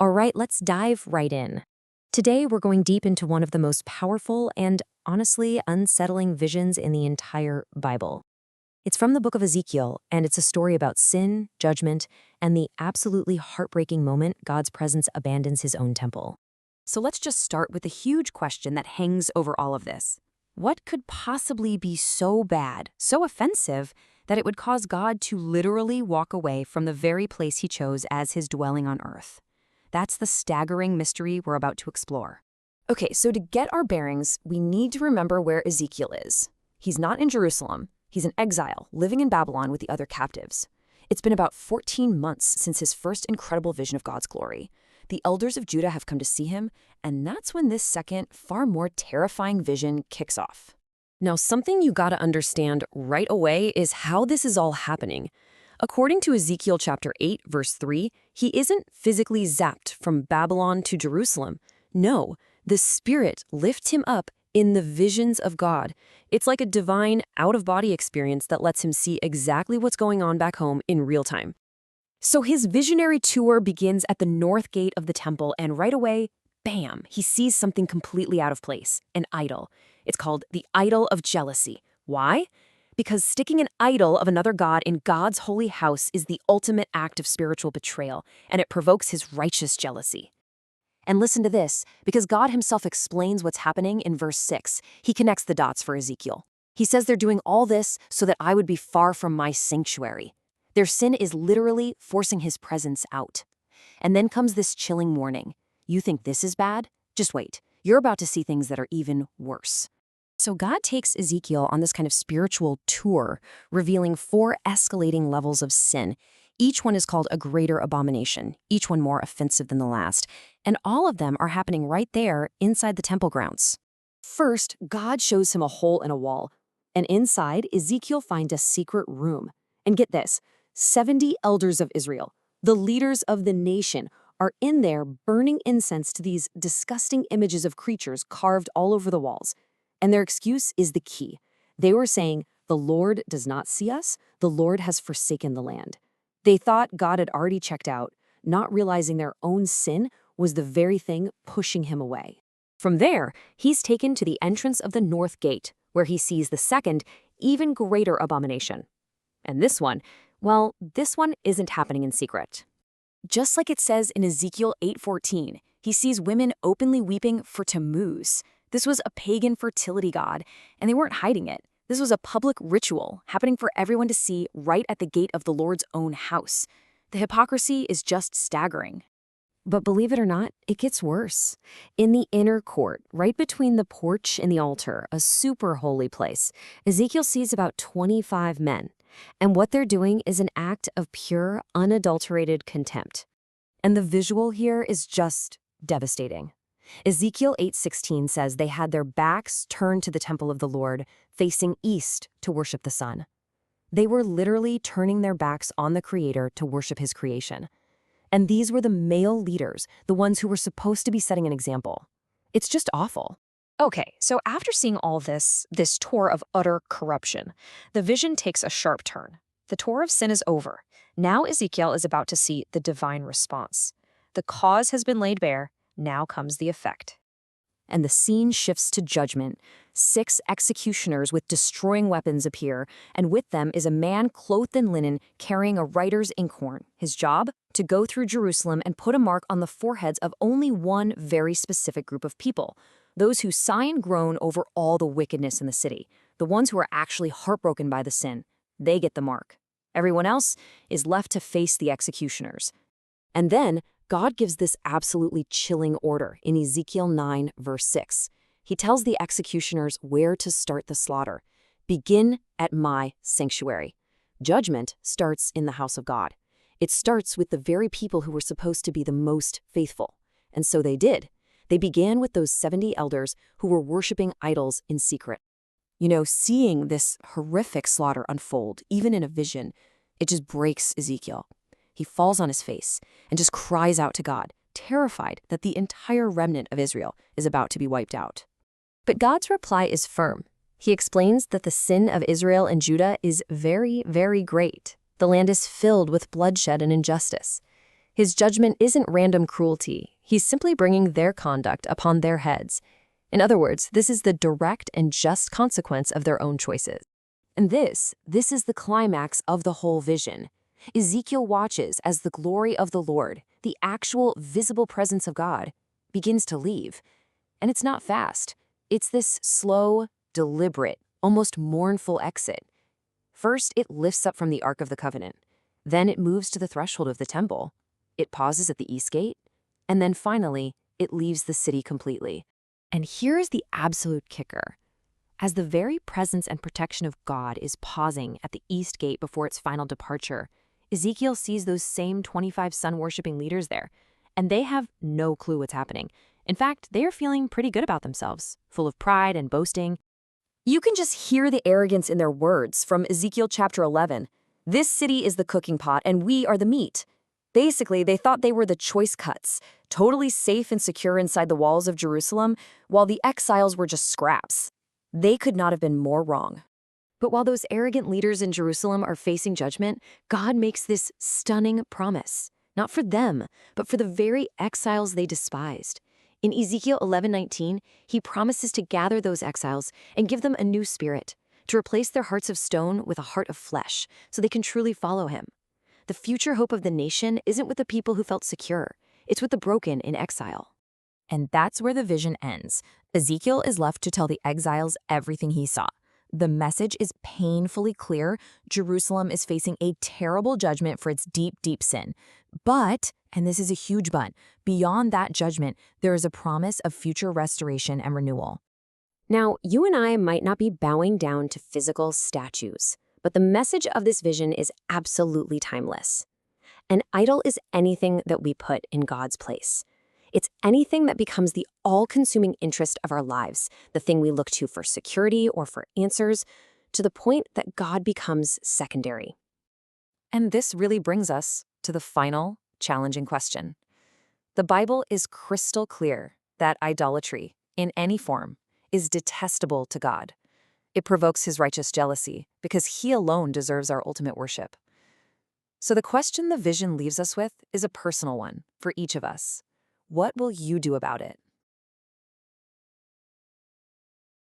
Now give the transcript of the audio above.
All right, let's dive right in. Today, we're going deep into one of the most powerful and honestly unsettling visions in the entire Bible. It's from the book of Ezekiel, and it's a story about sin, judgment, and the absolutely heartbreaking moment God's presence abandons his own temple. So let's just start with the huge question that hangs over all of this. What could possibly be so bad, so offensive, that it would cause God to literally walk away from the very place he chose as his dwelling on earth? That's the staggering mystery we're about to explore. Okay, so to get our bearings, we need to remember where Ezekiel is. He's not in Jerusalem. He's in exile, living in Babylon with the other captives. It's been about 14 months since his first incredible vision of God's glory. The elders of Judah have come to see him, and that's when this second, far more terrifying vision kicks off. Now, something you gotta understand right away is how this is all happening. According to Ezekiel chapter 8, verse 3, he isn't physically zapped from Babylon to Jerusalem. No, the Spirit lifts him up in the visions of God. It's like a divine out-of-body experience that lets him see exactly what's going on back home in real time. So his visionary tour begins at the north gate of the temple, and right away, bam, he sees something completely out of place, an idol. It's called the idol of jealousy. Why? Because sticking an idol of another god in God's holy house is the ultimate act of spiritual betrayal, and it provokes his righteous jealousy. And listen to this, because God himself explains what's happening in verse 6. He connects the dots for Ezekiel. He says they're doing all this so that I would be far from my sanctuary. Their sin is literally forcing his presence out. And then comes this chilling warning. You think this is bad? Just wait. You're about to see things that are even worse. So God takes Ezekiel on this kind of spiritual tour, revealing 4 escalating levels of sin. Each one is called a greater abomination, each one more offensive than the last. And all of them are happening right there inside the temple grounds. First, God shows him a hole in a wall. And inside, Ezekiel finds a secret room. And get this, 70 elders of Israel, the leaders of the nation, are in there burning incense to these disgusting images of creatures carved all over the walls. And their excuse is the key. They were saying, the Lord does not see us, the Lord has forsaken the land. They thought God had already checked out, not realizing their own sin was the very thing pushing him away. From there, he's taken to the entrance of the north gate, where he sees the second, even greater abomination. And this one, well, this one isn't happening in secret. Just like it says in Ezekiel 8:14, he sees women openly weeping for Tammuz. This was a pagan fertility god, and they weren't hiding it. This was a public ritual happening for everyone to see right at the gate of the Lord's own house. The hypocrisy is just staggering. But believe it or not, it gets worse. In the inner court, right between the porch and the altar, a super holy place, Ezekiel sees about 25 men. And what they're doing is an act of pure, unadulterated contempt. And the visual here is just devastating. Ezekiel 8:16 says they had their backs turned to the temple of the Lord, facing east to worship the sun. They were literally turning their backs on the Creator to worship his creation. And these were the male leaders, the ones who were supposed to be setting an example. It's just awful. Okay, so after seeing all this tour of utter corruption, the vision takes a sharp turn. The tour of sin is over. Now Ezekiel is about to see the divine response. The cause has been laid bare. Now comes the effect. And the scene shifts to judgment. 6 executioners with destroying weapons appear, and with them is a man clothed in linen carrying a writer's inkhorn. His job? To go through Jerusalem and put a mark on the foreheads of only one very specific group of people, those who sigh and groan over all the wickedness in the city, the ones who are actually heartbroken by the sin. They get the mark. Everyone else is left to face the executioners. And then God gives this absolutely chilling order in Ezekiel 9, verse 6. He tells the executioners where to start the slaughter. Begin at my sanctuary. Judgment starts in the house of God. It starts with the very people who were supposed to be the most faithful. And so they did. They began with those 70 elders who were worshiping idols in secret. You know, seeing this horrific slaughter unfold, even in a vision, it just breaks Ezekiel. He falls on his face and just cries out to God, terrified that the entire remnant of Israel is about to be wiped out. But God's reply is firm. He explains that the sin of Israel and Judah is very, very great. The land is filled with bloodshed and injustice. His judgment isn't random cruelty. He's simply bringing their conduct upon their heads. In other words, this is the direct and just consequence of their own choices. And this is the climax of the whole vision. Ezekiel watches as the glory of the Lord, the actual visible presence of God, begins to leave. And it's not fast. It's this slow, deliberate, almost mournful exit. First, it lifts up from the Ark of the Covenant. Then it moves to the threshold of the temple. It pauses at the east gate. And then finally, it leaves the city completely. And here's the absolute kicker. As the very presence and protection of God is pausing at the east gate before its final departure, Ezekiel sees those same 25 sun-worshipping leaders there, and they have no clue what's happening. In fact, they are feeling pretty good about themselves, full of pride and boasting. You can just hear the arrogance in their words from Ezekiel chapter 11. This city is the cooking pot, and we are the meat. Basically, they thought they were the choice cuts, totally safe and secure inside the walls of Jerusalem, while the exiles were just scraps. They could not have been more wrong. But while those arrogant leaders in Jerusalem are facing judgment, God makes this stunning promise, not for them, but for the very exiles they despised. In Ezekiel 11:19, he promises to gather those exiles and give them a new spirit, to replace their hearts of stone with a heart of flesh, so they can truly follow him. The future hope of the nation isn't with the people who felt secure. It's with the broken in exile. And that's where the vision ends. Ezekiel is left to tell the exiles everything he saw. The message is painfully clear. Jerusalem is facing a terrible judgment for its deep, deep sin. But, and this is a huge but, beyond that judgment, there is a promise of future restoration and renewal. Now, you and I might not be bowing down to physical statues, but the message of this vision is absolutely timeless. An idol is anything that we put in God's place. It's anything that becomes the all-consuming interest of our lives, the thing we look to for security or for answers, to the point that God becomes secondary. And this really brings us to the final, challenging question. The Bible is crystal clear that idolatry, in any form, is detestable to God. It provokes his righteous jealousy because he alone deserves our ultimate worship. So the question the vision leaves us with is a personal one for each of us. What will you do about it?